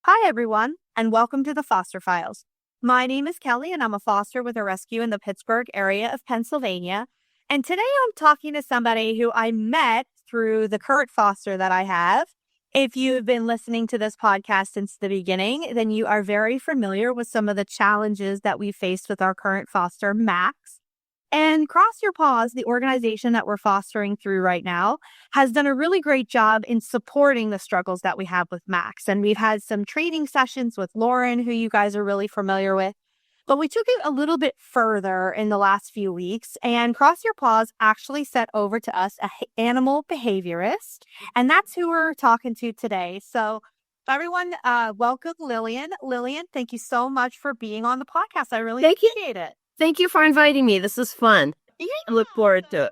Hi, everyone, and welcome to the Foster Files. My name is Kelly, and I'm a foster with a rescue in the Pittsburgh area of Pennsylvania. And today I'm talking to somebody who I met through the current foster that I have. If you've been listening to this podcast since the beginning, then you are very familiar with some of the challenges that we faced with our current foster, Max. And Cross Your Paws, the organization that we're fostering through right now, has done a really great job in supporting the struggles that we have with Max. And we've had some training sessions with Lauren, who you guys are really familiar with. But we took it a little bit further in the last few weeks, and Cross Your Paws actually sent over to us a animal behaviorist, and that's who we're talking to today. So everyone, welcome Lillian. Lillian, thank you so much for being on the podcast. I really Thank you. appreciate it. Thank you for inviting me. This is fun. Yeah. I look forward to it.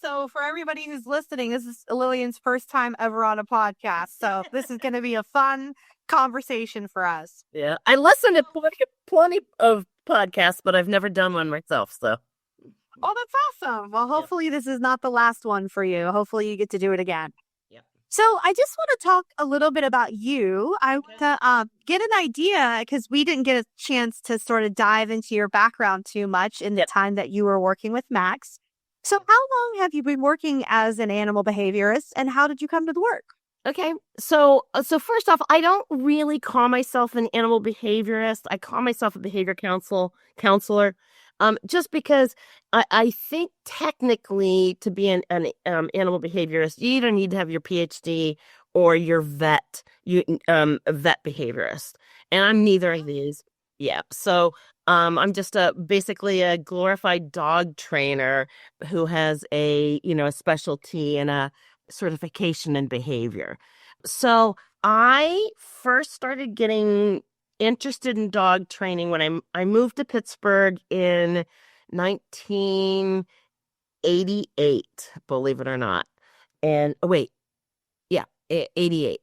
So for everybody who's listening, this is Lillian's first time ever on a podcast. So this is going to be a fun conversation for us. Yeah, I listen to plenty of podcasts, but I've never done one myself. So, oh, that's awesome. Well, hopefully this is not the last one for you. Hopefully you get to do it again. Yeah. So I just want to talk a little bit about you. I want to get an idea because we didn't get a chance to sort of dive into your background too much in the time that you were working with Max. So how long have you been working as an animal behaviorist, and how did you come to the work? Okay. So first off, I don't really call myself an animal behaviorist. I call myself a behavior counselor. Just because I think technically to be an animal behaviorist, you either need to have your PhD or your a vet behaviorist, and I'm neither of these. Yeah. So I'm just basically a glorified dog trainer who has a specialty and a certification in behavior. So I first started getting interested in dog training when I moved to Pittsburgh in 1988, believe it or not. And 88.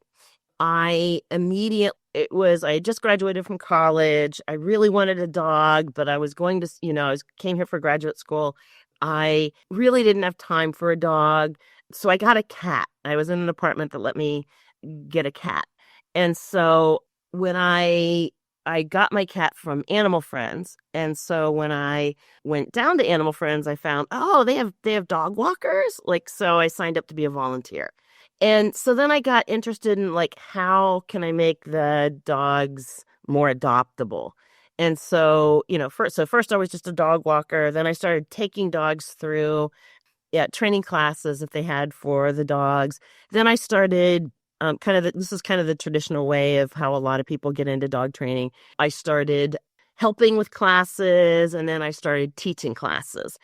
I had just graduated from college. I really wanted a dog, but I was going to, came here for graduate school. I really didn't have time for a dog. So I got a cat. I was in an apartment that let me get a cat. And so when I got my cat from Animal Friends, and so when I went down to Animal Friends, I found, they have dog walkers. So I signed up to be a volunteer. And so then I got interested in how can I make the dogs more adoptable? And so, first I was just a dog walker. Then I started taking dogs through training classes that they had for the dogs. Then I started this is kind of the traditional way of how a lot of people get into dog training. I started helping with classes, and then I started teaching classes.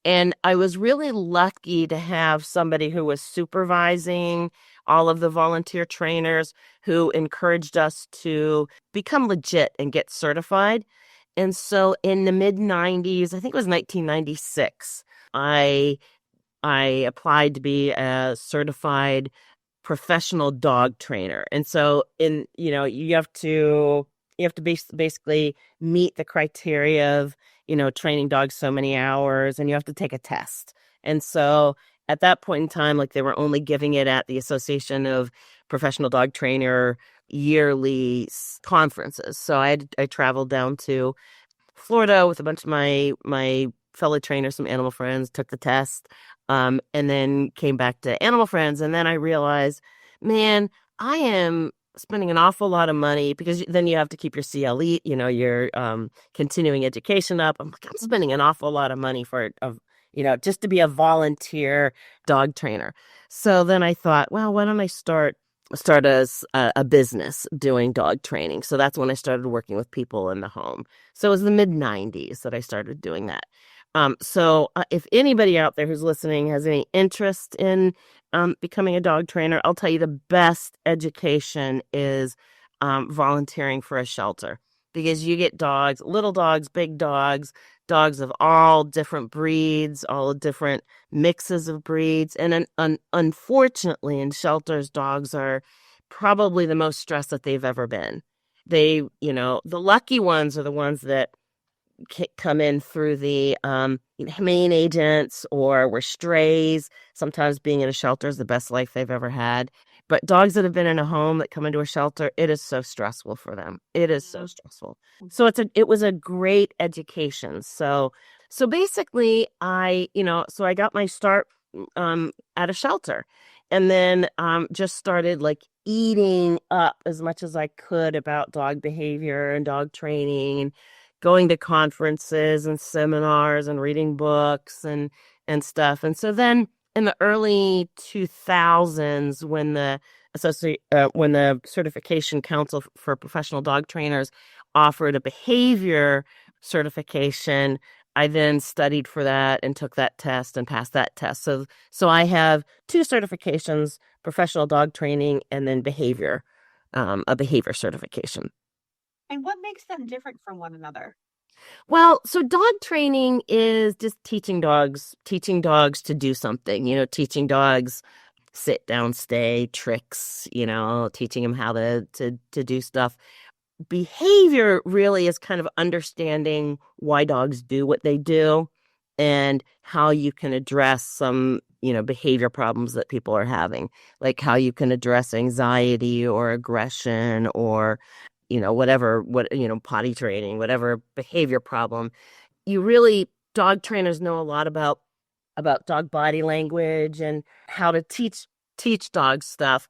And I was really lucky to have somebody who was supervising all of the volunteer trainers who encouraged us to become legit and get certified. And so in the mid 90s, I think it was 1996, I applied to be a certified professional dog trainer. And so you have to basically meet the criteria of training dogs so many hours, and you have to take a test. And so at that point in time, they were only giving it at the Association of Professional Dog Trainer yearly conferences. So I traveled down to Florida with a bunch of my fellow trainers, some Animal Friends, took the test, and then came back to Animal Friends. And then I realized, man, I am spending an awful lot of money, because then you have to keep your CLE, your continuing education up. I'm spending an awful lot of money just to be a volunteer dog trainer. So then I thought, well, why don't I start a business doing dog training? So that's when I started working with people in the home. So it was the mid 90s that I started doing that. So if anybody out there who's listening has any interest in becoming a dog trainer, I'll tell you the best education is volunteering for a shelter, because you get dogs, little dogs, big dogs, dogs of all different breeds, all different mixes of breeds. And unfortunately, in shelters, dogs are probably the most stressed that they've ever been. The lucky ones are the ones that come in through the humane agents or were strays. Sometimes being in a shelter is the best life they've ever had. But dogs that have been in a home that come into a shelter, it is so stressful for them. It is so stressful. So it was a great education. So basically so I got my start at a shelter, and then just started like eating up as much as I could about dog behavior and dog training, and going to conferences and seminars and reading books and stuff. And so then in the early 2000s, when the Certification Council for Professional Dog Trainers offered a behavior certification, I then studied for that and took that test and passed that test. So I have two certifications: professional dog training and then a behavior certification. And what makes them different from one another? Well, so dog training is just teaching dogs to do something, teaching dogs sit, down, stay, tricks, teaching them how to do stuff. Behavior really is kind of understanding why dogs do what they do and how you can address some, behavior problems that people are having, like how you can address anxiety or aggression or, potty training, whatever behavior problem. Dog trainers know a lot about dog body language and how to teach dogs stuff,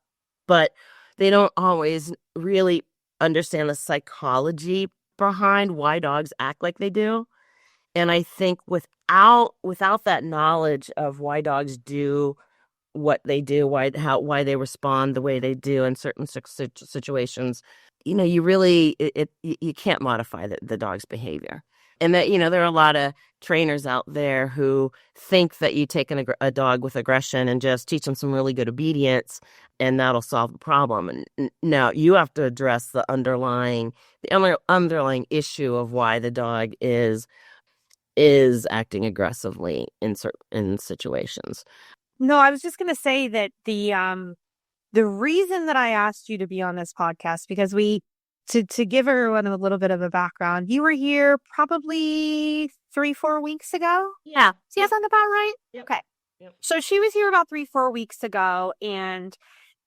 but they don't always really understand the psychology behind why dogs act like they do. And I think without that knowledge of why dogs do what they do, why they respond the way they do in certain situations, you really you can't modify the dog's behavior. And that, there are a lot of trainers out there who think that you take a dog with aggression and just teach them some really good obedience and that'll solve the problem. And now you have to address the underlying issue of why the dog is acting aggressively in certain situations. No, I was just going to say that the reason that I asked you to be on this podcast, because to give everyone a little bit of a background, you were here probably 3-4 weeks ago. Yeah. Does that sound about right? Yep. Okay. Yep. So she was here about 3-4 weeks ago, and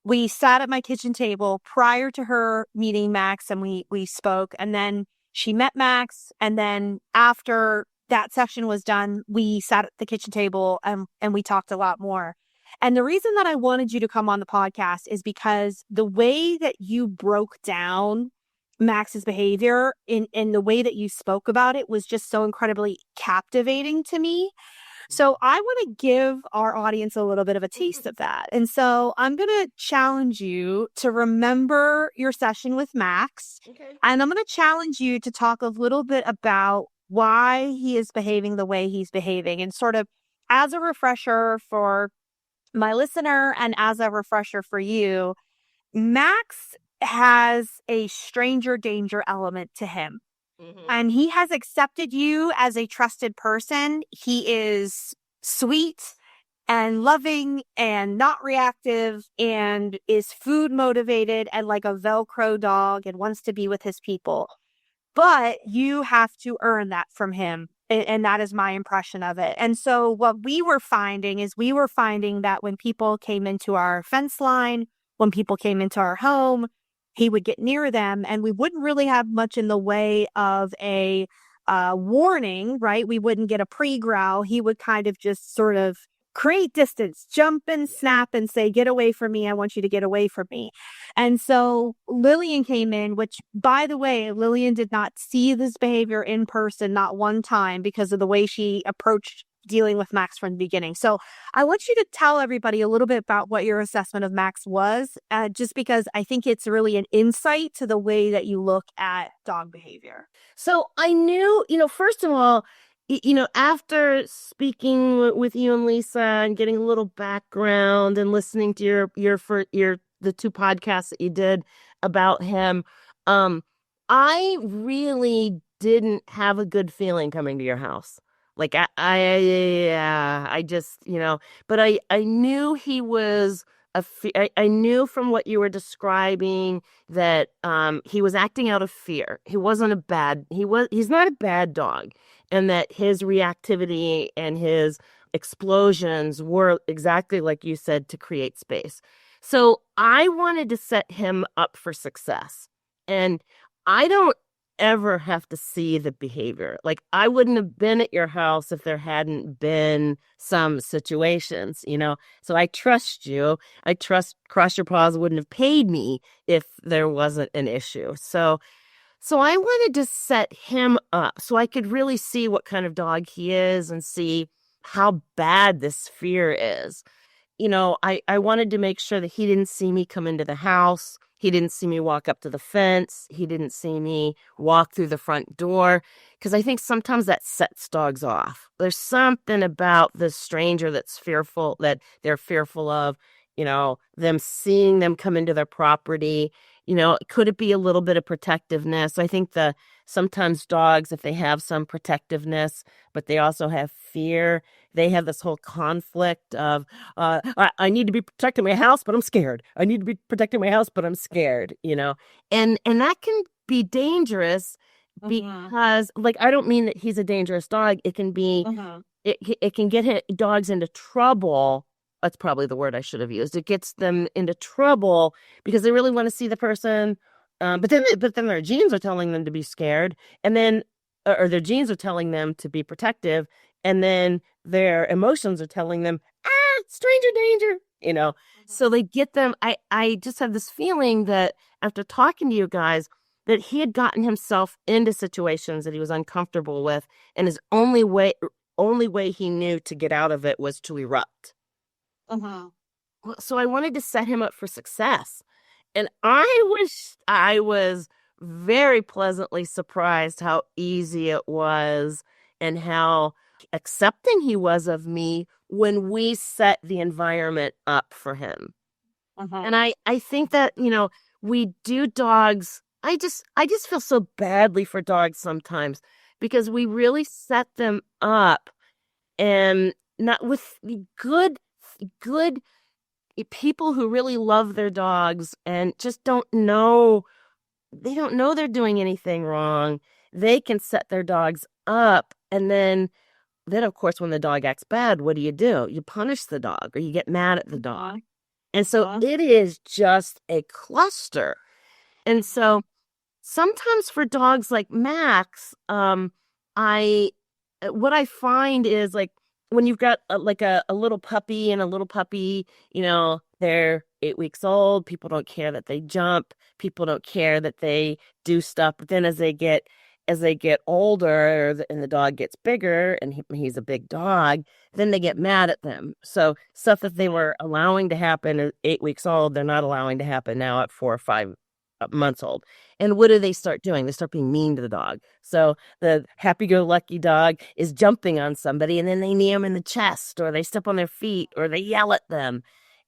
we sat at my kitchen table prior to her meeting Max, and we spoke, and then she met Max, and then after that session was done, we sat at the kitchen table and we talked a lot more. And the reason that I wanted you to come on the podcast is because the way that you broke down Max's behavior in the way that you spoke about it was just so incredibly captivating to me. So I want to give our audience a little bit of a taste of that. And so I'm going to challenge you to remember your session with Max. Okay. And I'm going to challenge you to talk a little bit about why he is behaving the way he's behaving, and sort of as a refresher for my listener and as a refresher for you, Max has a stranger danger element to him. Mm-hmm. And he has accepted you as a trusted person. He is sweet and loving and not reactive and is food motivated and like a Velcro dog and wants to be with his people. But you have to earn that from him. And that is my impression of it. And so what we were finding that when people came into our fence line, when people came into our home, he would get near them and we wouldn't really have much in the way of a warning, right? We wouldn't get a pre-growl. He would kind of just sort of create distance, jump and snap and say, get away from me. I want you to get away from me. And so Lillian came in, which, by the way, Lillian did not see this behavior in person, not one time, because of the way she approached dealing with Max from the beginning. So I want you to tell everybody a little bit about what your assessment of Max was, just because I think it's really an insight to the way that you look at dog behavior. So I knew, first of all, after speaking with you and Lisa and getting a little background and listening to the two podcasts that you did about him, I really didn't have a good feeling coming to your house. Like I just, but I knew he was I knew from what you were describing that he was acting out of fear. He's not a bad dog, and that his reactivity and his explosions were exactly like you said, to create space. So I wanted to set him up for success. And I don't ever have to see the behavior. Like, I wouldn't have been at your house if there hadn't been some situations, you know? So I trust you. I trust Cross Your Paws wouldn't have paid me if there wasn't an issue. So I wanted to set him up so I could really see what kind of dog he is and see how bad this fear is. I wanted to make sure that he didn't see me come into the house. He didn't see me walk up to the fence. He didn't see me walk through the front door. Because I think sometimes that sets dogs off. There's something about the stranger that they're fearful of, them seeing them come into their property. Could it be a little bit of protectiveness? I think sometimes dogs, if they have some protectiveness, but they also have fear, they have this whole conflict of, I need to be protecting my house, but I'm scared. I need to be protecting my house, but I'm scared, and that can be dangerous because, like, I don't mean that he's a dangerous dog. It can be, it can get dogs into trouble. That's probably the word I should have used. It gets them into trouble because they really want to see the person. But then their genes are telling them to be scared, and then, or their genes are telling them to be protective, and then their emotions are telling them, stranger danger. So they get them. I just have this feeling that after talking to you guys, that he had gotten himself into situations that he was uncomfortable with, and his only way he knew to get out of it was to erupt. So I wanted to set him up for success. And I was very pleasantly surprised how easy it was and how accepting he was of me when we set the environment up for him. And I think that, we do dogs. I just feel so badly for dogs sometimes because we really set them up, and not with good people who really love their dogs and just don't know they're doing anything wrong. They can set their dogs up, and then of course, when the dog acts bad, what do? You punish the dog, or you get mad at the dog. And so it is just a cluster. And so sometimes for dogs like Max, I what I find is, like, when you've got a little puppy, and a little puppy, they're 8 weeks old. People don't care that they jump. People don't care that they do stuff. But then as they get older and the dog gets bigger, and he's a big dog, then they get mad at them. So stuff that they were allowing to happen at 8 weeks old, they're not allowing to happen now at 4 or 5 months old. And what do they start doing? They start being mean to the dog. So the happy-go-lucky dog is jumping on somebody, and then they knee them in the chest, or they step on their feet, or they yell at them.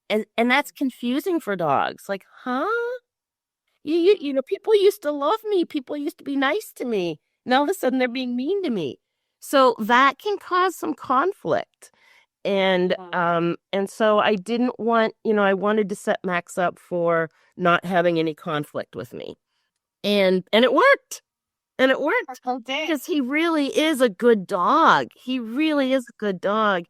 And that's confusing for dogs. Like, huh? People used to love me. People used to be nice to me. Now all of a sudden they're being mean to me. So that can cause some conflict. And so I didn't want, I wanted to set Max up for not having any conflict with me. And it worked. And it worked because he really is a good dog. He really is a good dog.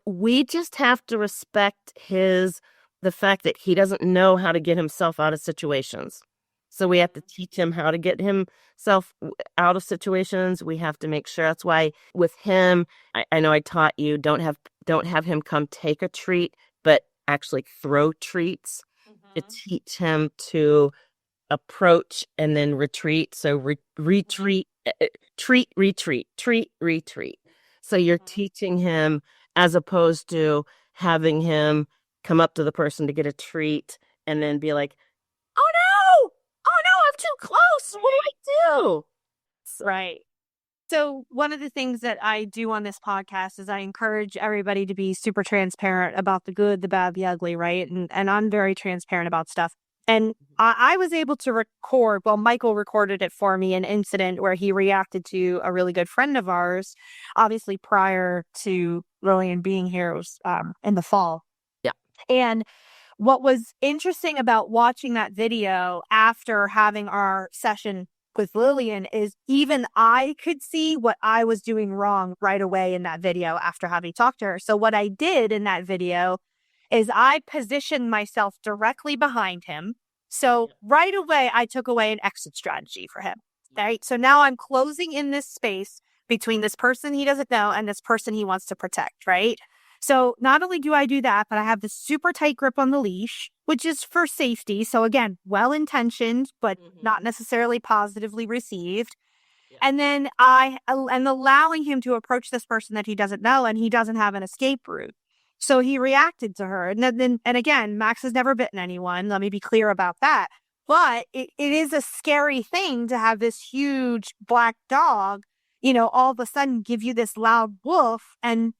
We just have to respect the fact that he doesn't know how to get himself out of situations. So we have to teach him how to get himself out of situations. We have to make sure. That's why with him, I know I taught you, don't have him come take a treat, but actually throw treats to teach him to approach and then retreat. So retreat, treat, retreat, treat, retreat. So you're teaching him, as opposed to having him come up to the person to get a treat and then be like, oh no, I'm too close. What do I do? Right. So one of the things that I do on this podcast is I encourage everybody to be super transparent about the good, the bad, the ugly, right? And I'm very transparent about stuff. And I was able to record, Michael recorded it for me, an incident where he reacted to a really good friend of ours, obviously prior to Lillian being here. It was in the fall. Yeah. And What was interesting about watching that video after having our session with Lillian is even I could see what I was doing wrong right away in that video after having talked to her. So what I did in that video is I positioned myself directly behind him. So right away, I took away an exit strategy for him. Right. So now I'm closing in this space between this person he doesn't know and this person he wants to protect. Right. So not only do I do that, but I have this super tight grip on the leash, which is for safety. So again, well-intentioned, but not necessarily positively received. Yeah. And then I am allowing him to approach this person that he doesn't know, and he doesn't have an escape route. So he reacted to her. And again, Max has never bitten anyone. Let me be clear about that. But it is a scary thing to have this huge black dog, all of a sudden give you this loud woof and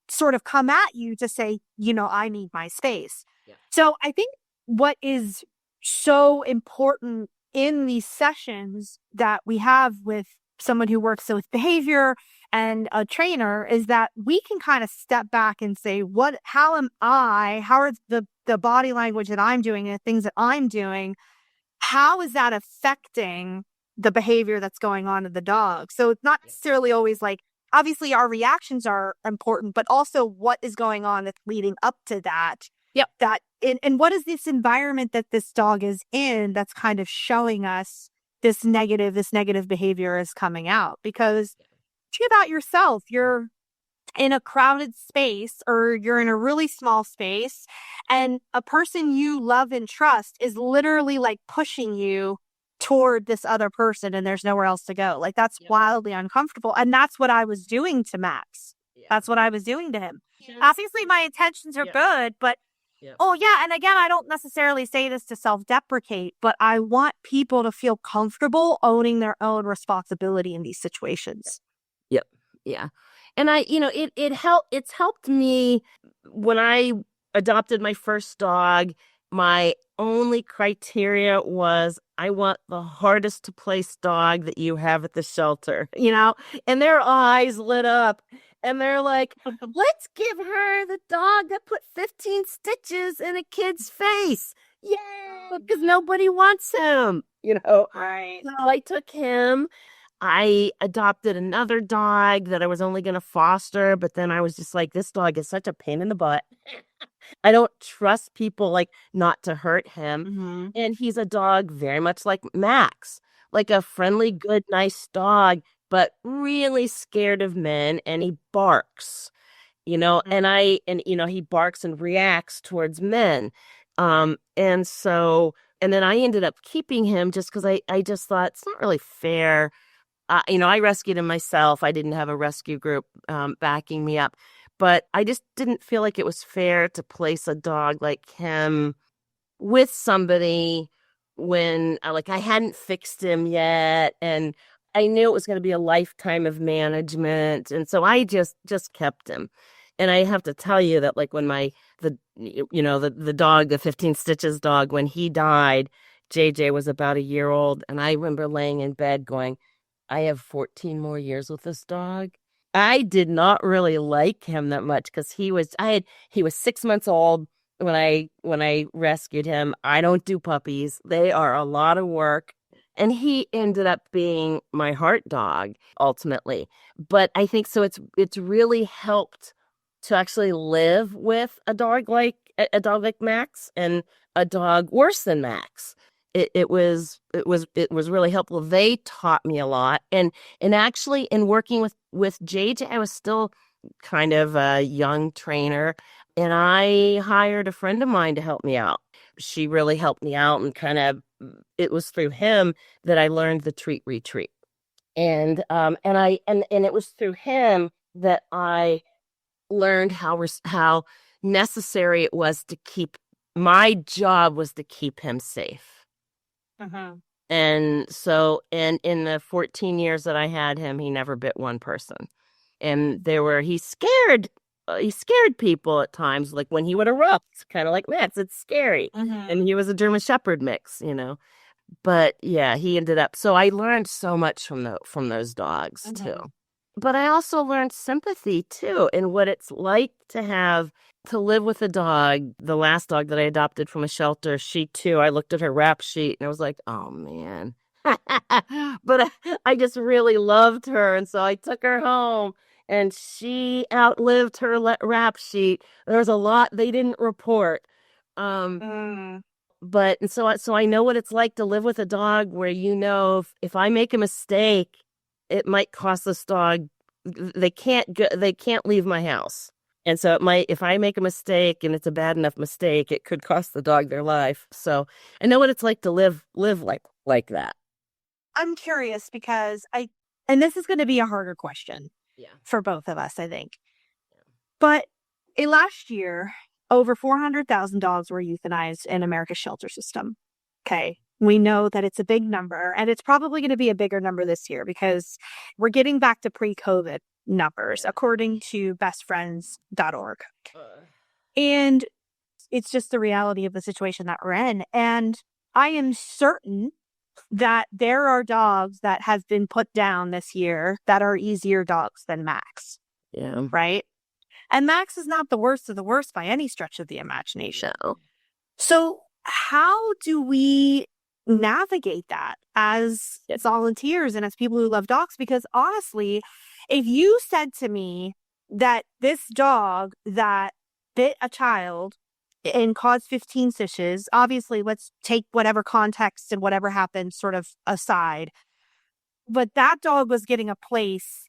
sort of come at you to say, I need my space. Yeah. So I think what is so important in these sessions that we have with someone who works with behavior and a trainer is that we can kind of step back and say, how are the body language that I'm doing and the things that I'm doing, how is that affecting the behavior that's going on in the dog? So it's not necessarily always like, obviously our reactions are important, but also what is going on that's leading up to that. Yep. And what is this environment that this dog is in that's kind of showing us this negative behavior is coming out? Because think about yourself. You're in a crowded space or you're in a really small space and a person you love and trust is literally like pushing you toward this other person and there's nowhere else to go. Like that's wildly uncomfortable. And that's what I was doing to Max. Yeah. That's what I was doing to him. Yeah. Obviously my intentions are good, but and again, I don't necessarily say this to self-deprecate, but I want people to feel comfortable owning their own responsibility in these situations. Yep. Yeah. And it's helped me when I adopted my first dog. My only criteria was I want the hardest to place dog that you have at the shelter, and their eyes lit up and they're like, let's give her the dog that put 15 stitches in a kid's face. Yay! Because nobody wants him, Right. So I took him. I adopted another dog that I was only going to foster, but then I was just like, this dog is such a pain in the butt. I don't trust people not to hurt him. Mm-hmm. And he's a dog very much like Max, like a friendly, good, nice dog, but really scared of men. And he barks, and he barks and reacts towards men. And then I ended up keeping him just because I just thought it's not really fair. I rescued him myself. I didn't have a rescue group backing me up, but I just didn't feel like it was fair to place a dog like him with somebody when I hadn't fixed him yet, and I knew it was going to be a lifetime of management, and so I just kept him. And I have to tell you that when the dog, the 15 stitches dog, when he died, JJ was about a year old, and I remember laying in bed going, I have 14 more years with this dog. I did not really like him that much because he was 6 months old when I rescued him. I don't do puppies. They are a lot of work. And he ended up being my heart dog ultimately. But I think so it's really helped to actually live with a dog like Max and a dog worse than Max. It was really helpful. They taught me a lot, and actually in working with JJ, I was still kind of a young trainer, and I hired a friend of mine to help me out. She really helped me out, and it was through him that I learned the treat retreat, and it was through him that I learned how necessary it was to keep. My job was to keep him safe. Uh-huh. And so, and in the 14 years that I had him, he never bit one person. And he scared people at times, like when he would erupt, kind of like Max, it's scary. Uh-huh. And he was a German Shepherd mix, But yeah, he ended up, so I learned so much from those dogs too. but I also learned sympathy too, and what it's like to live with a dog. The last dog that I adopted from a shelter, she too, I looked at her rap sheet and I was like, oh man. But I just really loved her. And so I took her home and she outlived her rap sheet. There was a lot they didn't report. Um, Mm. but and so I know what it's like to live with a dog where if I make a mistake, it might cost this dog they can't leave my house. And so it might if I make a mistake and it's a bad enough mistake, it could cost the dog their life. So I know what it's like to live like that. I'm curious because and this is going to be a harder question Yeah. for both of us, I think. But last year, over 400,000 dogs were euthanized in America's shelter system. Okay. We know that it's a big number, and it's probably going to be a bigger number this year because we're getting back to pre-COVID numbers, according to bestfriends.org. And it's just the reality of the situation that we're in. And I am certain that there are dogs that have been put down this year that are easier dogs than Max, Yeah. right? And Max is not the worst of the worst by any stretch of the imagination. No. So how do we navigate that as volunteers and as people who love dogs? Because honestly, if you said to me that this dog that bit a child and caused 15 stitches, obviously let's take whatever context and whatever happened sort of aside, but that dog was getting a place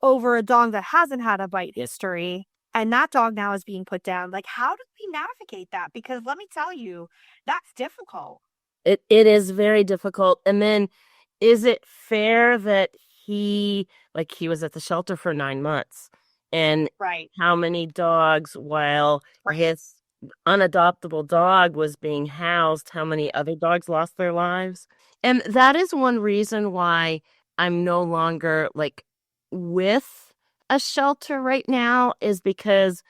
over a dog that hasn't had a bite history, and that dog now is being put down. Like, how do we navigate that? Because let me tell you, that's difficult. It is very difficult. And then is it fair that he was at the shelter for 9 months? And Right. how many dogs, while his unadoptable dog was being housed, how many other dogs lost their lives? And that is one reason why I'm no longer like with a shelter right now, is because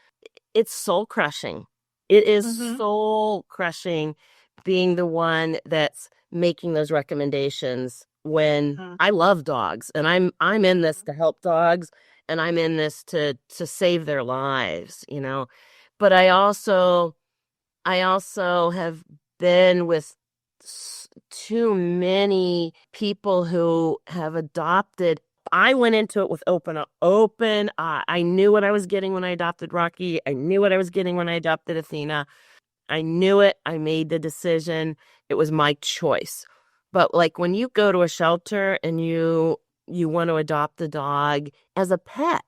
it's soul crushing. It is Mm-hmm. soul crushing being the one that's making those recommendations when Mm-hmm. I love dogs and I'm in this to help dogs and I'm in this to save their lives, you know. But I also have been with too many people who have adopted. I went into it with open. I knew what I was getting when I adopted Rocky. I knew what I was getting when I adopted Athena. I knew it. I made the decision. It was my choice. But like when you go to a shelter and you want to adopt a dog as a pet,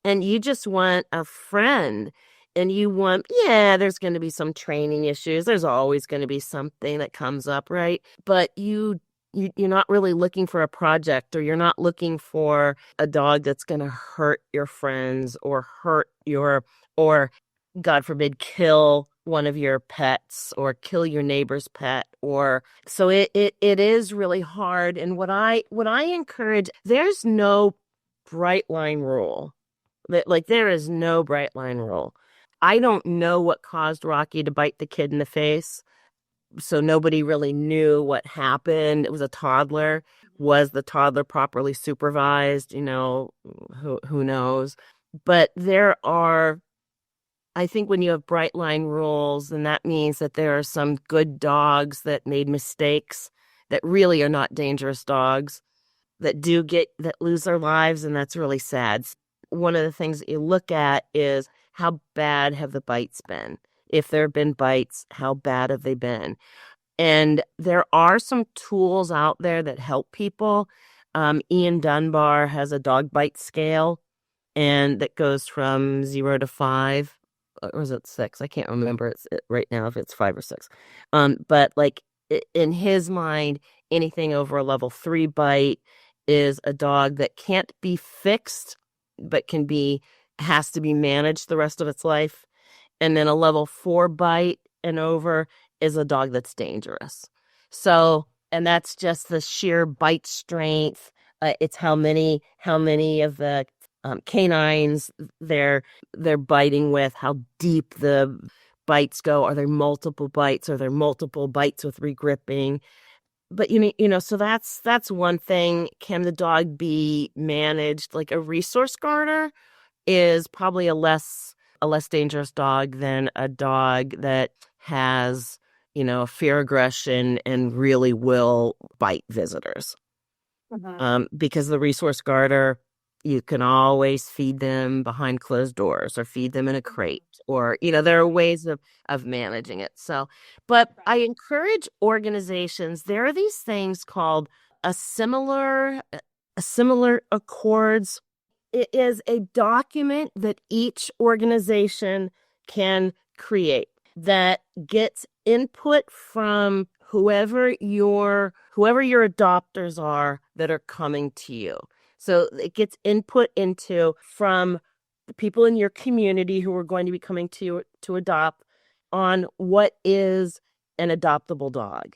and you just want a friend, and yeah, there's going to be some training issues. There's always going to be something that comes up, right? But you're not really looking for a project, or you're not looking for a dog that's going to hurt your friends or or God forbid, kill one of your pets or kill your neighbor's pet. Or so it is really hard. And what I encourage, there's no bright line rule. Like there is no bright line rule. I don't know what caused Rocky to bite the kid in the face. So nobody really knew what happened. It was a toddler. Was the toddler properly supervised? Who knows? But I think when you have bright line rules, then that means that there are some good dogs that made mistakes that really are not dangerous dogs that lose their lives, and that's really sad. One of the things that you look at is how bad have the bites been? If there have been bites, how bad have they been? And there are some tools out there that help people. Ian Dunbar has a dog bite scale, and that goes from 0 to 5. Or is it 6? I can't remember right now if it's 5 or 6. But like in his mind, anything over a level 3 bite is a dog that can't be fixed, but has to be managed the rest of its life. And then a level 4 bite and over is a dog that's dangerous. So, and that's just the sheer bite strength. It's how many of the canines they're biting with, how deep the bites go. Are there multiple bites? Are there multiple bites with regripping? but so that's one thing. Can the dog be managed? Like a resource guarder is probably a less dangerous dog than a dog that has, fear aggression and really will bite visitors. Mhm. Because the resource guarder, you can always feed them behind closed doors or feed them in a crate, or there are ways of managing it. So, but I encourage organizations. There are these things called a similar a similar accords. It is a document that each organization can create that gets input from whoever your adopters are that are coming to you. So it gets input into from the people in your community who are going to be coming to you to adopt on what is an adoptable dog.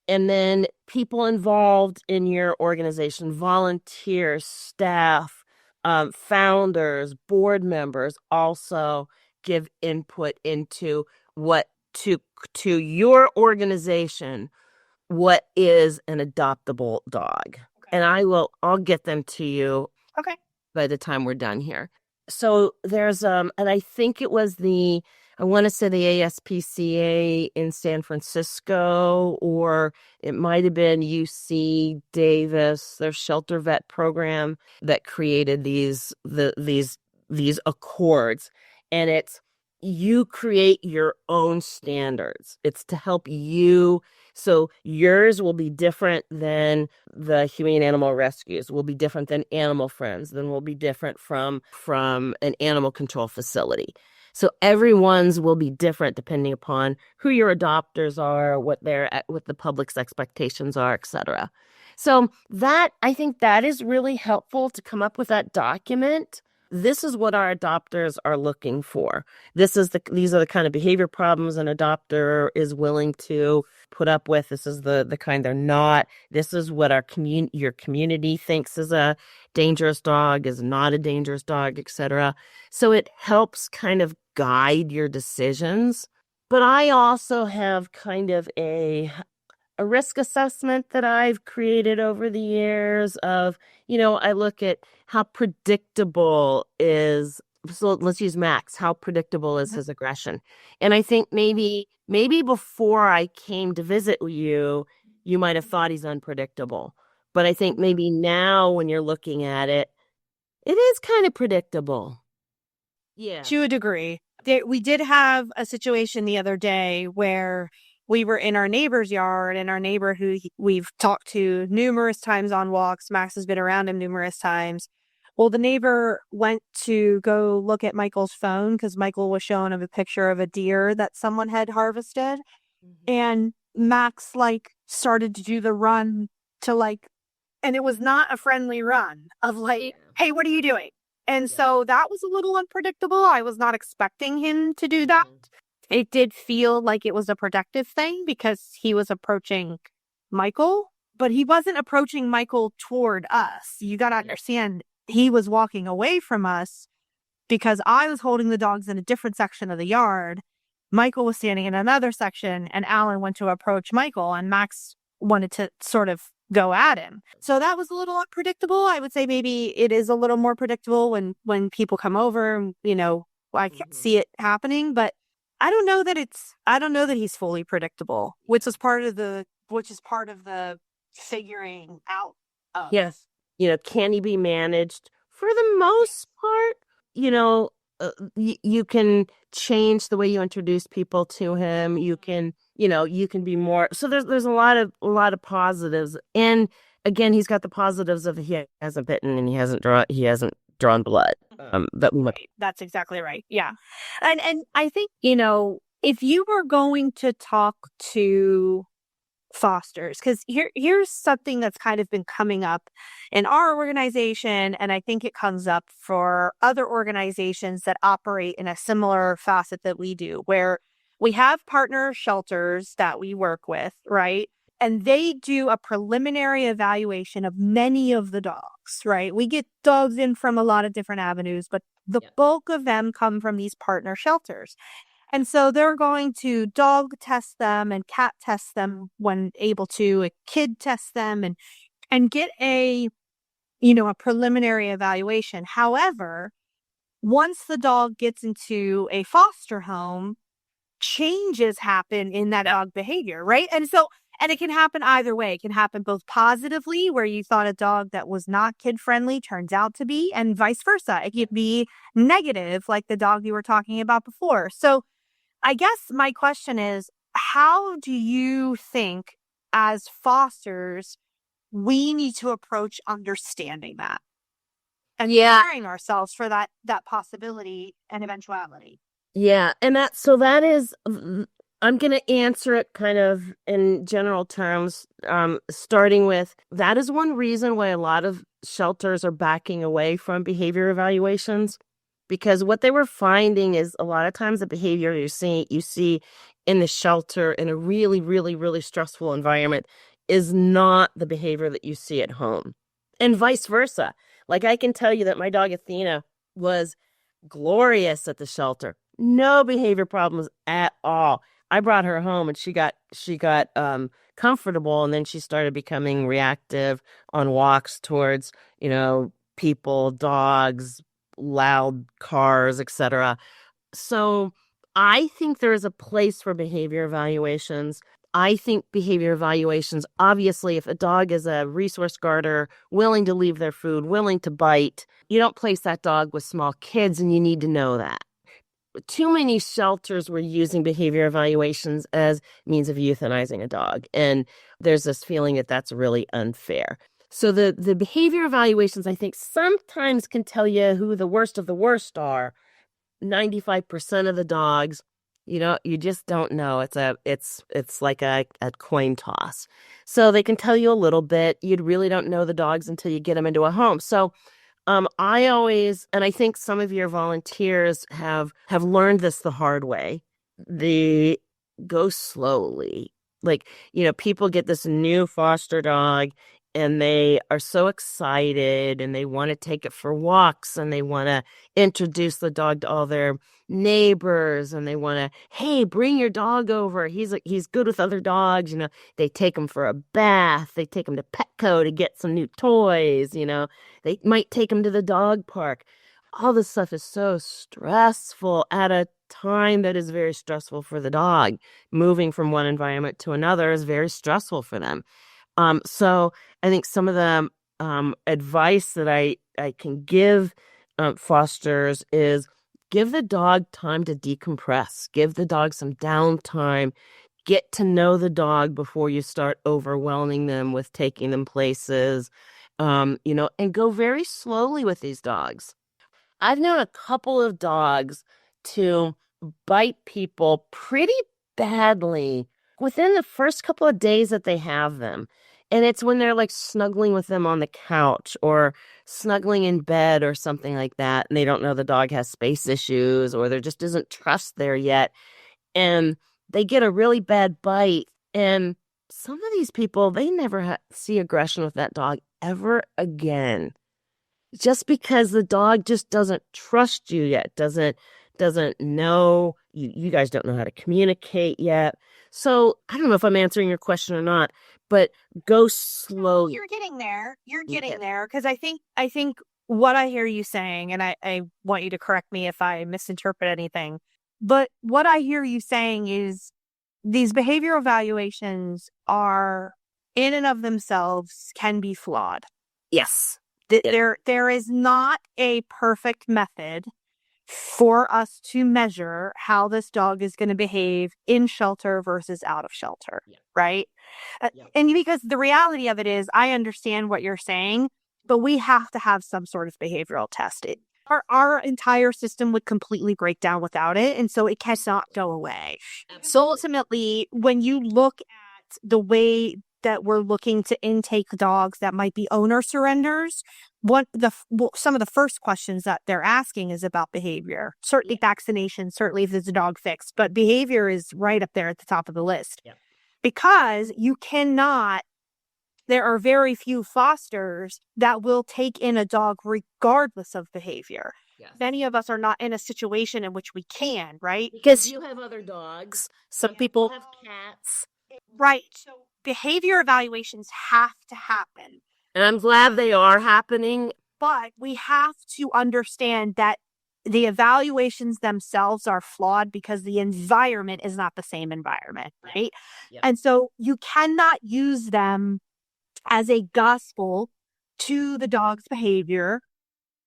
And then people involved in your organization, volunteers, staff, founders, board members also give input into what to your organization, what is an adoptable dog. And I'll get them to you Okay. by the time we're done here. So there's and I think it was I want to say the ASPCA in San Francisco, or it might have been UC Davis, their shelter vet program that created these accords. And it's you create your own standards. It's to help you. So yours will be different than the humane animal rescues, will be different than animal friends, then will be different from an animal control facility. So everyone's will be different depending upon who your adopters are, what the public's expectations are, etc. So I think that is really helpful to come up with that document. This is what our adopters are looking for. These are the kind of behavior problems an adopter is willing to put up with. This is the kind they're not. This is what your community thinks is a dangerous dog, is not a dangerous dog, etc. So it helps kind of guide your decisions. But I also have kind of a risk assessment that I've created over the years of, I look at how predictable is, so let's use Max, how predictable is his aggression? And I think maybe before I came to visit you, you might have thought he's unpredictable. But I think maybe now when you're looking at it, it is kind of predictable. Yeah. To a degree. We did have a situation the other day where we were in our neighbor's yard, and our neighbor who we've talked to numerous times on walks, Max has been around him numerous times. Well, the neighbor went to go look at Michael's phone because Michael was showing him a picture of a deer that someone had harvested. And Max started to do the run to and it was not a friendly run of hey, what are you doing? And so that was a little unpredictable. I was not expecting him to do that. It did feel like it was a protective thing because he was approaching Michael, but he wasn't approaching Michael toward us. You got to understand, he was walking away from us because I was holding the dogs in a different section of the yard. Michael was standing in another section, and Alan went to approach Michael, and Max wanted to sort of go at him. So that was a little unpredictable. I would say maybe it is a little more predictable when people come over, I can't see it happening, but I don't know that he's fully predictable, which is part of the figuring out of. Yes. Can he be managed? For the most part, you can change the way you introduce people to him. You can be more. So there's a lot of positives. And again, he's got the positives of he hasn't bitten and he hasn't drawn blood. That's exactly right. Yeah. And I think, if you were going to talk to fosters, because here's something that's kind of been coming up in our organization, and I think it comes up for other organizations that operate in a similar facet that we do, where we have partner shelters that we work with, right? And they do a preliminary evaluation of many of the dogs, right? We get dogs in from a lot of different avenues, but the bulk of them come from these partner shelters. And so they're going to dog test them and cat test them when able to, a kid test them and get a preliminary evaluation. However, once the dog gets into a foster home, changes happen in that dog behavior, right? And it can happen either way. It can happen both positively, where you thought a dog that was not kid friendly turns out to be, and vice versa. It can be negative, like the dog you were talking about before. So I guess my question is, how do you think as fosters we need to approach understanding that and preparing ourselves for that possibility and eventuality? Yeah, and that is I'm going to answer it kind of in general terms, starting with that is one reason why a lot of shelters are backing away from behavior evaluations, because what they were finding is a lot of times the behavior you see in the shelter in a really, really, really stressful environment is not the behavior that you see at home, and vice versa. Like I can tell you that my dog Athena was glorious at the shelter. No behavior problems at all. I brought her home and she got comfortable, and then she started becoming reactive on walks towards, people, dogs, loud cars, etc. So I think there is a place for behavior evaluations. I think behavior evaluations, obviously, if a dog is a resource guarder, willing to leave their food, willing to bite, you don't place that dog with small kids, and you need to know that. Too many shelters were using behavior evaluations as means of euthanizing a dog. And there's this feeling that that's really unfair. So the behavior evaluations, I think, sometimes can tell you who the worst of the worst are. 95% of the dogs, you just don't know. It's like a coin toss. So they can tell you a little bit. You really don't know the dogs until you get them into a home. So I always, and I think some of your volunteers have learned this the hard way. They go slowly. Like, people get this new foster dog and they are so excited and they want to take it for walks and they want to introduce the dog to all their neighbors and they want to, hey, bring your dog over. He's good with other dogs. They take him for a bath. They take him to Petco to get some new toys. They might take him to the dog park. All this stuff is so stressful at a time that is very stressful for the dog. Moving from one environment to another is very stressful for them. So I think some of the advice that I can give fosters is give the dog time to decompress. Give the dog some downtime. Get to know the dog before you start overwhelming them with taking them places, and go very slowly with these dogs. I've known a couple of dogs to bite people pretty badly within the first couple of days that they have them. And it's when they're like snuggling with them on the couch or snuggling in bed or something like that. And they don't know the dog has space issues or there just isn't trust there yet. And they get a really bad bite. And some of these people, they never see aggression with that dog ever again. Just because the dog just doesn't trust you yet, doesn't know you guys don't know how to communicate yet. So I don't know if I'm answering your question or not, but go slowly. You're getting there. You're getting there. Because I think what I hear you saying, and I want you to correct me if I misinterpret anything, but what I hear you saying is these behavior evaluations are in and of themselves can be flawed. Yes. There is not a perfect method for us to measure how this dog is going to behave in shelter versus out of shelter, right? And because the reality of it is, I understand what you're saying, but we have to have some sort of behavioral test. Our entire system would completely break down without it, and so it cannot go away. So ultimately, when you look at the way that we're looking to intake dogs that might be owner surrenders, some of the first questions that they're asking is about behavior. Certainly vaccination, certainly if there's a dog fix, but behavior is right up there at the top of the list. Yeah. Because there are very few fosters that will take in a dog regardless of behavior. Yes. many of us are not in a situation in which we can, right? Because you have other dogs. Some people have cats. Right. So behavior evaluations have to happen, And I'm glad they are happening. but we have to understand that the evaluations themselves are flawed because the environment is not the same environment, right? Yep. And so you cannot use them as a gospel to the dog's behavior.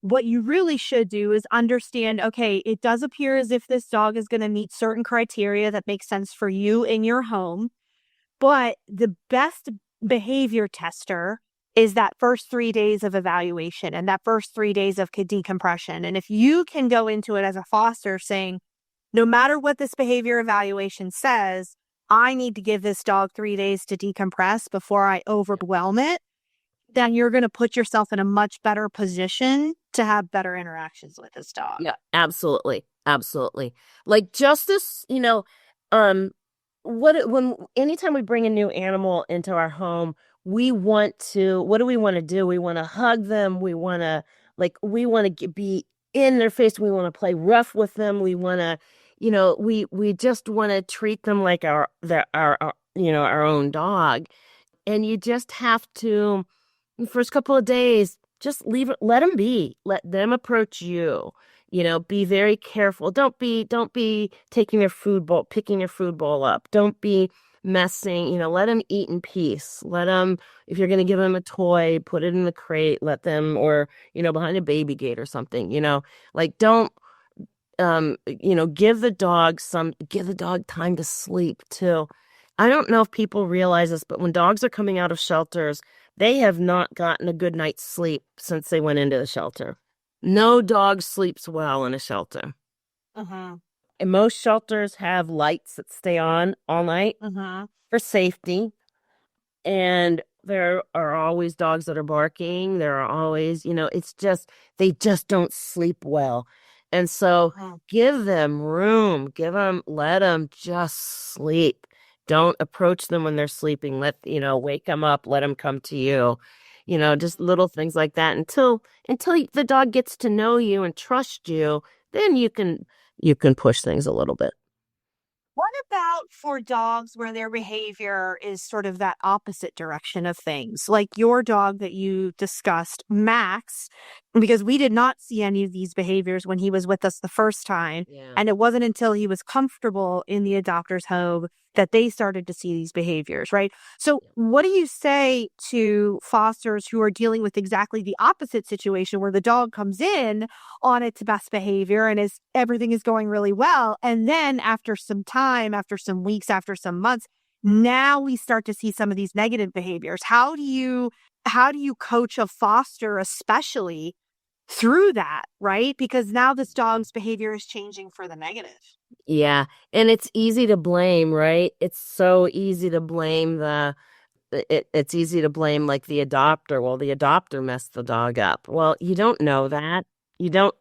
What you really should do is understand, okay, it does appear as if this dog is going to meet certain criteria that make sense for you in your home. But the best behavior tester is that first 3 days of evaluation and that first 3 days of decompression. And if you can go into it as a foster saying, no matter what this behavior evaluation says, I need to give this dog 3 days to decompress before I overwhelm it, then you're going to put yourself in a much better position to have better interactions with this dog. Yeah, absolutely. Absolutely. Like justice, when anytime we bring a new animal into our home, what do we want to do? We want to hug them. We want to be in their face. We want to play rough with them. We want to, we just want to treat them like our own dog. And you just have to, the first couple of days, just leave it, let them be, let them approach you. Be very careful. Don't be taking their food bowl, picking their food bowl up. Don't be messing, let them eat in peace. Let them, if you're going to give them a toy, put it in the crate, let them, or, behind a baby gate or something, like don't, give the dog time to sleep too. I don't know if people realize this, but when dogs are coming out of shelters, they have not gotten a good night's sleep since they went into the shelter. No dog sleeps well in a shelter. Uh-huh. And most shelters have lights that stay on all night Uh-huh. for safety. And there are always dogs that are barking. There are always, they just don't sleep well. And so give them room, let them just sleep. Don't approach them when they're sleeping. Wake them up, let them come to you. Just little things like that until the dog gets to know you and trust you, then you can push things a little bit. What about for dogs where their behavior is sort of that opposite direction of things? Like your dog that you discussed, Max, because we did not see any of these behaviors when he was with us the first time. Yeah. And it wasn't until he was comfortable in the adopter's home that they started to see these behaviors, right? So, what do you say to fosters who are dealing with exactly the opposite situation where the dog comes in on its best behavior and everything is going really well, and then after some time, after some weeks, after some months, now we start to see some of these negative behaviors? How do you coach a foster especially through that, right? Because now this dog's behavior is changing for the negative. Yeah, and it's easy to blame, right? It's so easy to blame it's easy to blame like the adopter. Well, the adopter messed the dog up. Well, you don't know that. You don't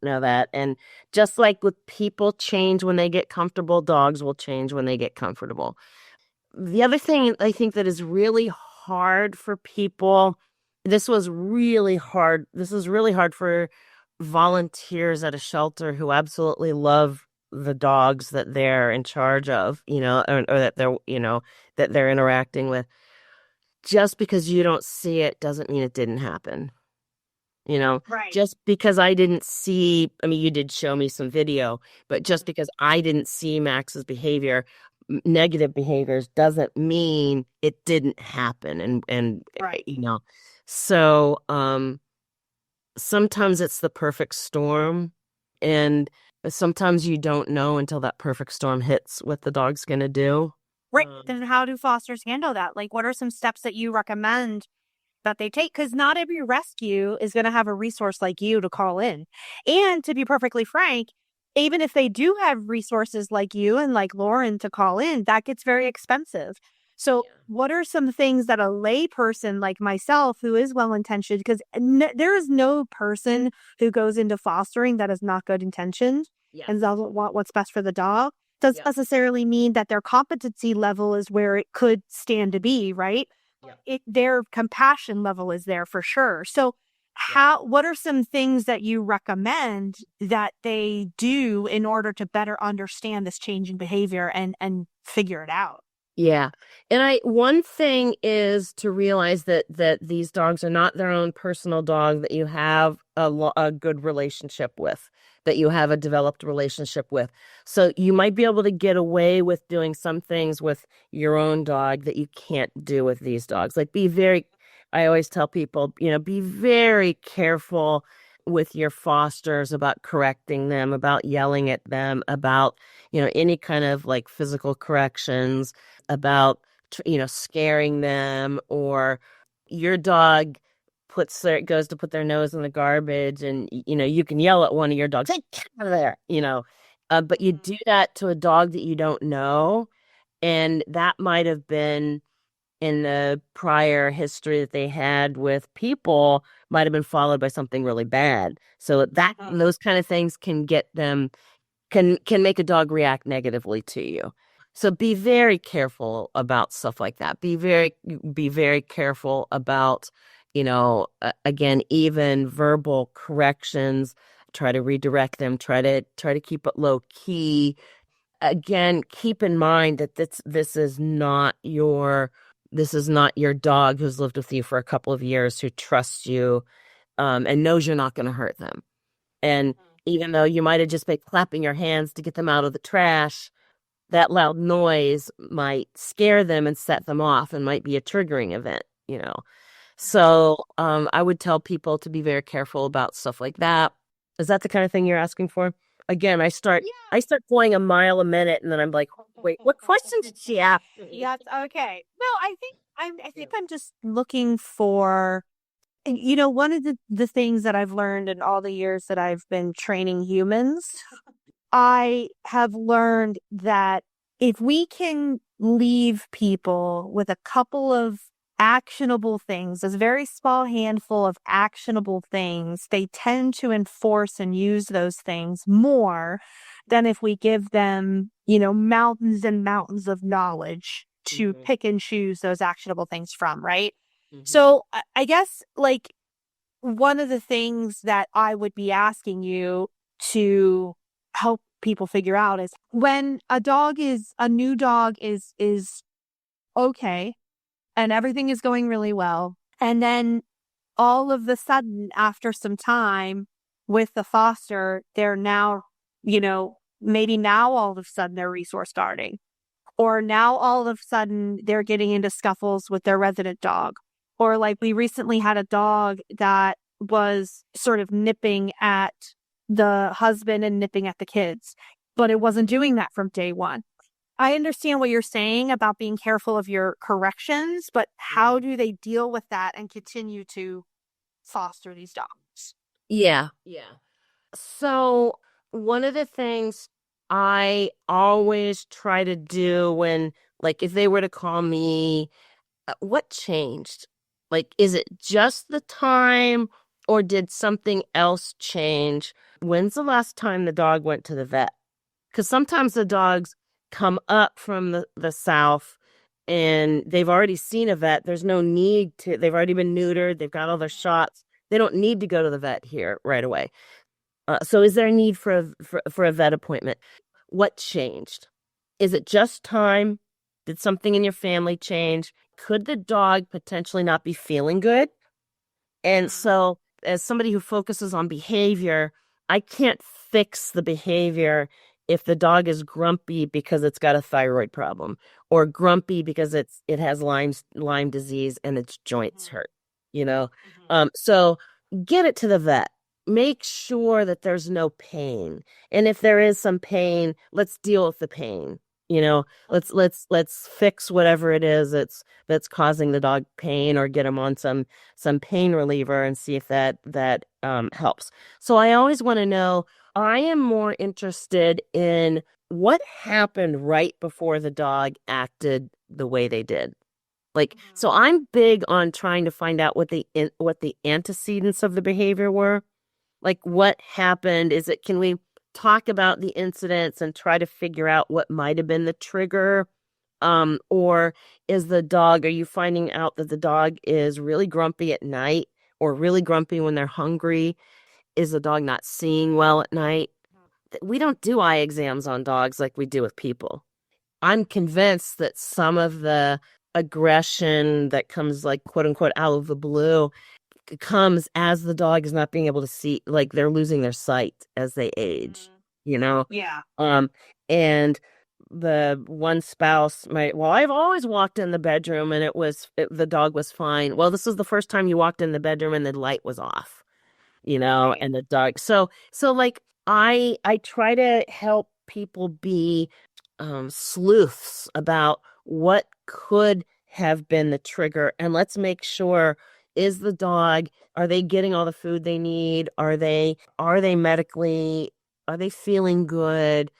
know that. And just like with people change when they get comfortable, dogs will change when they get comfortable. The other thing I think that is really hard for people, this was really hard. This is really hard for volunteers at a shelter who absolutely love the dogs that they're in charge of, or that they're interacting with. Just because you don't see it doesn't mean it didn't happen. Right. Just because I didn't see, I mean, you did show me some video, but just because I didn't see Max's behavior, negative behaviors, doesn't mean it didn't happen. And Right. So, sometimes it's the perfect storm, and sometimes you don't know until that perfect storm hits what the dog's going to do. Right. Then how do fosters handle that? Like, what are some steps that you recommend that they take? Because not every rescue is going to have a resource like you to call in. And to be perfectly frank, even if they do have resources like you and like Lauren to call in, that gets very expensive. So, what are some things that a lay person like myself, who is well intentioned, because there is no person who goes into fostering that is not good intentioned and doesn't want what's best for the dog, doesn't necessarily mean that their competency level is where it could stand to be, right? Their compassion level is there for sure. So, what are some things that you recommend that they do in order to better understand this changing behavior and figure it out? Yeah. And one thing is to realize that these dogs are not their own personal dog that you have a good relationship with, that you have a developed relationship with. So you might be able to get away with doing some things with your own dog that you can't do with these dogs. Like I always tell people, be very careful with your fosters about correcting them, about yelling at them, about, any kind of like physical corrections, about scaring them, or your dog goes to put their nose in the garbage, and you can yell at one of your dogs, hey, get out of there, but you do that to a dog that you don't know, and that might have been in the prior history that they had with people, might have been followed by something really bad. So those kind of things can get them can make a dog react negatively to you. So be very careful about stuff like that. Be very careful about, again, even verbal corrections. Try to redirect them. Try to keep it low key. Again, keep in mind that this is not your dog who's lived with you for a couple of years, who trusts you, and knows you're not going to hurt them. And even though you might have just been clapping your hands to get them out of the trash, that loud noise might scare them and set them off and might be a triggering event. So I would tell people to be very careful about stuff like that. Is that the kind of thing you're asking for? Again, I start going a mile a minute, and then I'm like, wait, what question did she ask me? Yes. Okay. No, I think I'm just looking for, one of the things that I've learned in all the years that I've been training humans, I have learned that if we can leave people with a couple of actionable things, a very small handful of actionable things, they tend to enforce and use those things more than if we give them, mountains and mountains of knowledge to pick and choose those actionable things from, right? So I guess like one of the things that I would be asking you to help people figure out is when a new dog is okay and everything is going really well, and then all of the sudden after some time with the foster, they're now, maybe now all of a sudden they're resource guarding, or now all of a sudden they're getting into scuffles with their resident dog. Or like we recently had a dog that was sort of nipping at the husband and nipping at the kids, but it wasn't doing that from day one. I understand what you're saying about being careful of your corrections, but how do they deal with that and continue to foster these dogs? Yeah, yeah. So one of the things I always try to do when, like, if they were to call me, what changed? Like, is it just the time, or did something else change? When's the last time the dog went to the vet? Because sometimes the dogs come up from the south and they've already seen a vet. There's no need to, they've already been neutered, they've got all their shots. They don't need to go to the vet here right away. So is there a need for a vet appointment? What changed? Is it just time? Did something in your family change? Could the dog potentially not be feeling good? And so, as somebody who focuses on behavior, I can't fix the behavior if the dog is grumpy because it's got a thyroid problem, or grumpy because it has Lyme disease and its joints hurt, you know? So get it to the vet. Make sure that there's no pain. And if there is some pain, let's deal with the pain. Let's fix whatever it is that's causing the dog pain, or get them on some pain reliever and see if that helps. So I always want to know, I am more interested in what happened right before the dog acted the way they did. Like, so I'm big on trying to find out what the antecedents of the behavior were. Like, what happened? Can we talk about the incidents and try to figure out what might have been the trigger? Or are you finding out that the dog is really grumpy at night, or really grumpy when they're hungry? Is the dog not seeing well at night? We don't do eye exams on dogs like we do with people. I'm convinced that some of the aggression that comes, like, quote unquote, out of the blue comes as the dog is not being able to see, like they're losing their sight as they age, you know? Yeah. And the one spouse might, well, I've always walked in the bedroom and the dog was fine. Well, this was the first time you walked in the bedroom and the light was off, Right. and the dog. So like I try to help people be sleuths about what could have been the trigger, and let's make sure, is the dog, are they getting all the food they need? Are they medically, are they feeling good?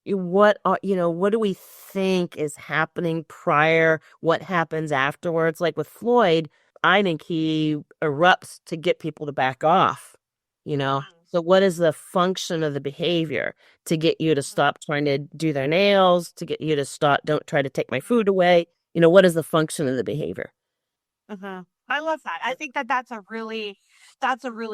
What do we think is happening prior? What happens afterwards? Like with Floyd, I think he erupts to get people to back off, you know? So what is the function of the behavior to get you to stop trying to do their nails, to get you to stop, don't try to take my food away? What is the function of the behavior? I love that. I think that that's a really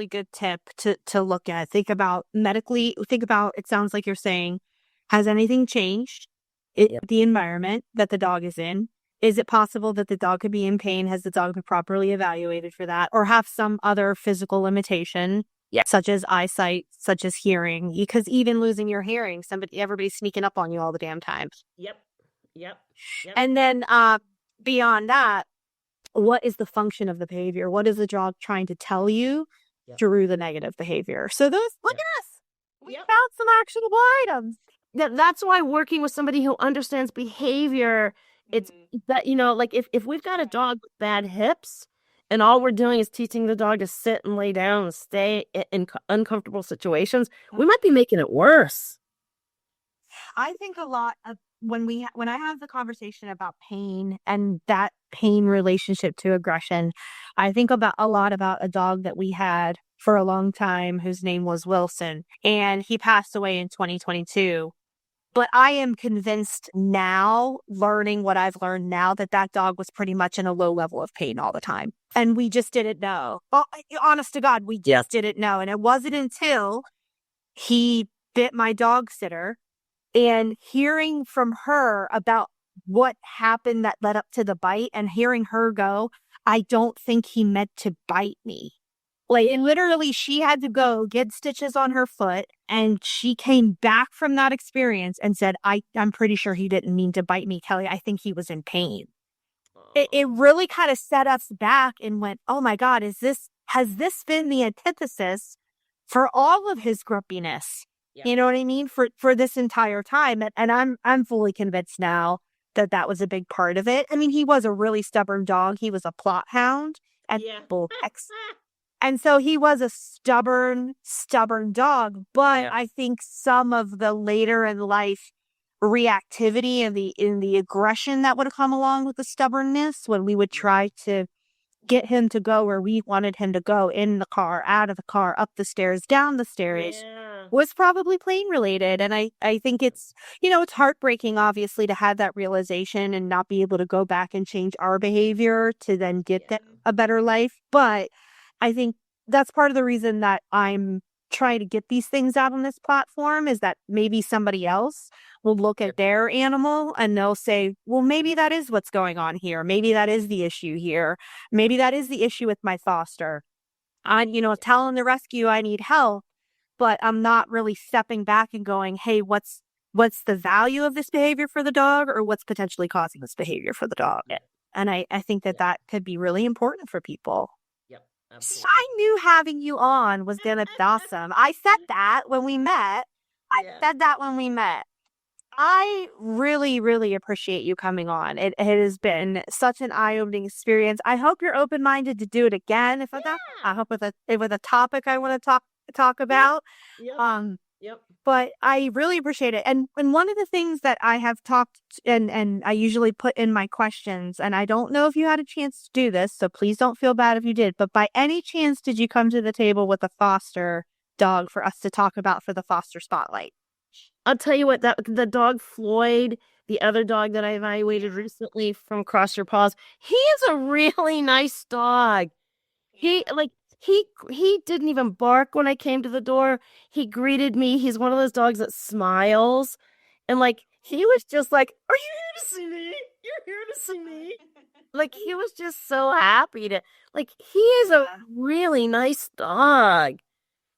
good tip to look at. Think about medically, think about, it sounds like you're saying, has anything changed? Yep. The environment that the dog is in? Is it possible that the dog could be in pain? Has the dog been properly evaluated for that? Or have some other physical limitation, Yeah. such as eyesight, such as hearing? Because even losing your hearing, everybody's sneaking up on you all the damn time. Yep. Yep. Yep. And then beyond that, what is the function of the behavior? What is the dog trying to tell you Yep. through the negative behavior? So look Yep. at us. We Yep. found some actionable items. That's why working with somebody who understands behavior, it's that, like if we've got a dog with bad hips and all we're doing is teaching the dog to sit and lay down and stay in uncomfortable situations, we might be making it worse. I think a lot of when I have the conversation about pain and that pain relationship to aggression, I think about a lot about a dog that we had for a long time whose name was Wilson, and he passed away in 2022. But I am convinced now, learning what I've learned now, that that dog was pretty much in a low level of pain all the time. And we just didn't know. Well, honest to God, we just didn't know. And it wasn't until he bit my dog sitter and hearing from her about what happened that led up to the bite and hearing her go, I don't think he meant to bite me. Like, and literally, she had to go get stitches on her foot, and she came back from that experience and said, I'm pretty sure he didn't mean to bite me, Kelly. I think he was in pain. It really kind of set us back and went, oh my God, has this been the antithesis for all of his grumpiness? Yeah. You know what I mean? For this entire time. And I'm fully convinced now that that was a big part of it. I mean, he was a really stubborn dog. He was a plot hound and bullhex. And so he was a stubborn dog. But I think some of the later in life reactivity and the aggression that would come along with the stubbornness when we would try to get him to go where we wanted him to go, in the car, out of the car, up the stairs, down the stairs, was probably pain related. And I think it's, it's heartbreaking, obviously, to have that realization and not be able to go back and change our behavior to then get them a better life. But I think that's part of the reason that I'm trying to get these things out on this platform, is that maybe somebody else will look at their animal and they'll say, well, maybe that is what's going on here. Maybe that is the issue here. Maybe that is the issue with my foster. I'm, telling the rescue I need help, but I'm not really stepping back and going, hey, what's the value of this behavior for the dog, or what's potentially causing this behavior for the dog? And I think that could be really important for people. Absolutely. I knew having you on was going to be awesome. I said that when we met. I really, really appreciate you coming on. It has been such an eye-opening experience. I hope you're open-minded to do it again. I hope with a topic I want to talk about. But I really appreciate it. And one of the things that I have talked and I usually put in my questions, and I don't know if you had a chance to do this, so please don't feel bad if you did, but by any chance did you come to the table with a foster dog for us to talk about for the Foster Spotlight? I'll tell you what, the dog Floyd, the other dog that I evaluated recently from Cross Your Paws, he is a really nice dog. he didn't even bark when I came to the door. He greeted me. He's one of those dogs that smiles. And like he was just like, "Are you here to see me? You're here to see me." Like he was just so happy to like he is a really nice dog.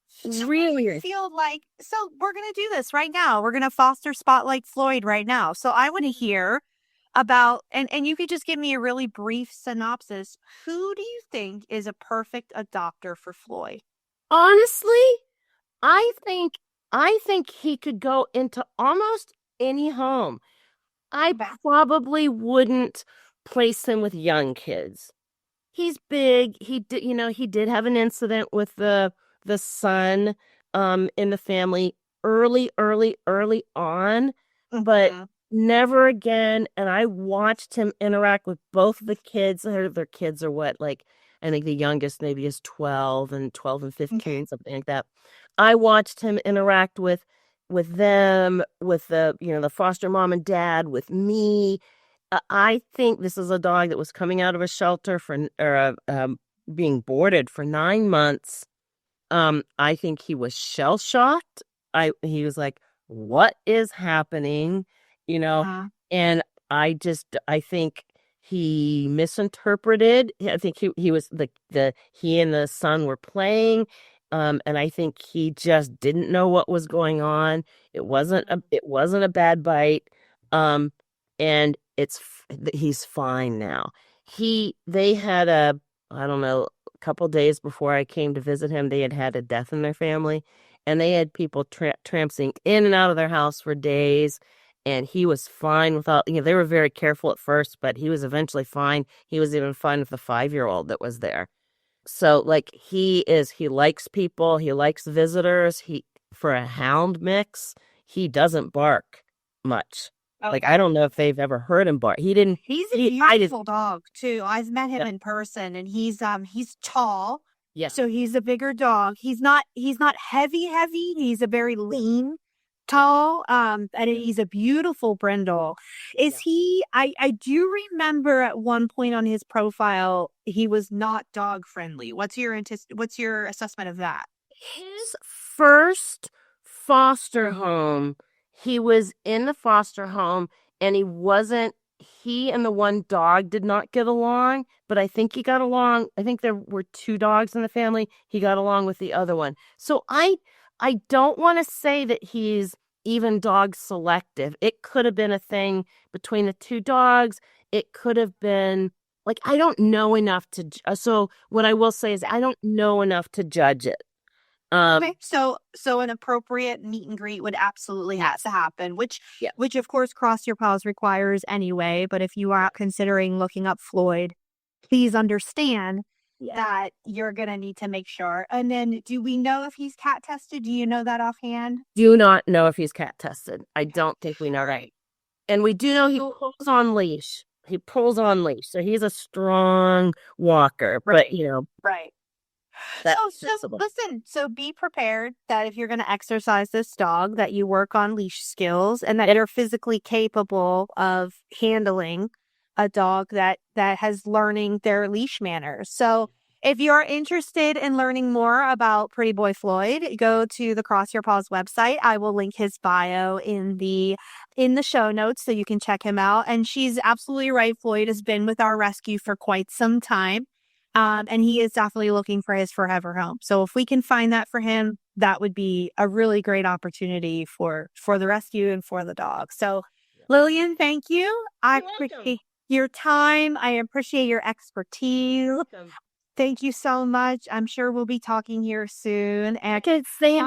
So what do you feel like? So we're gonna do this right now. We're gonna foster spotlight Floyd right now. So I want to hear about and you could just give me a really brief synopsis. Who do you think is a perfect adopter for Floyd? Honestly, I think I think he could go into almost any home. I Okay. probably wouldn't place him with young kids. He's big. He did have an incident with the son in the family early on, but Mhm. never again. And I watched him interact with both the kids. Their kids are what, like I think the youngest maybe is 12 and 15, Okay. something like that. I watched him interact with them, with the foster mom and dad, with me. I think this is a dog that was coming out of a shelter being boarded for 9 months. I think he was shell shocked. He was like, "What is happening?" You know, Uh, and I think he misinterpreted. I think he was he and the son were playing, and I think he just didn't know what was going on. It wasn't a bad bite, and he's fine now. They had a I don't know couple days before I came to visit him, they had a death in their family, and they had people tramping in and out of their house for days. And he was fine without, they were very careful at first, but he was eventually fine. He was even fine with the 5-year-old that was there. So, like, he likes people, he likes visitors. For a hound mix, he doesn't bark much. Like, I okay. don't know if they've ever heard him bark. He didn't, He's a I did, beautiful dog too. I've met him yeah, in person and he's tall. yeah, So he's a bigger dog. He's not heavy. He's a very lean, yeah, tall. And he's a beautiful brindle. Is yeah. he I do remember at one point on his profile he was not dog friendly. What's your assessment of that? His first foster home, he was in the foster home and he and the one dog did not get along, but I think he got along. I think there were two dogs in the family. He got along with the other one. So I don't want to say that he's even dog selective. It could have been a thing between the two dogs. It could have been like I don't know enough so what I will say is I don't know enough to judge it. Okay, so an appropriate meet and greet would absolutely have to happen, which Yeah. which of course Cross Your Paws requires anyway. But if you are Yeah. considering looking up Floyd, please understand Yeah. that you're gonna need to make sure. And then, do we know if he's cat tested? Do you know that offhand? Do not know if he's cat tested. I Okay. don't think we know All that. right. And we do know he So, pulls on leash. He pulls on leash. So he's a strong walker. But, right, right. that's So just listen, so be prepared that if you're going to exercise this dog, that you work on leash skills and that you're physically capable of handling a dog that has learning their leash manners. So if you're interested in learning more about Pretty Boy Floyd, go to the Cross Your Paws website. I will link his bio in the show notes so you can check him out. And she's absolutely right. Floyd has been with our rescue for quite some time. And he is definitely looking for his forever home. So if we can find that for him, that would be a really great opportunity for the rescue and for the dog. So Lillian, thank you. I You're welcome. appreciate your time. I appreciate your expertise. Welcome. Thank you so much. I'm sure we'll be talking here soon. And Okay, stay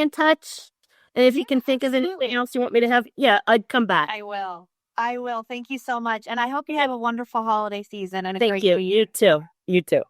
in touch. And if you can think of anything else you want me to have, yeah, I'd come back. I will. I will. Thank you so much. And I hope you have a wonderful holiday season and a Thank great you. week. You too. You too.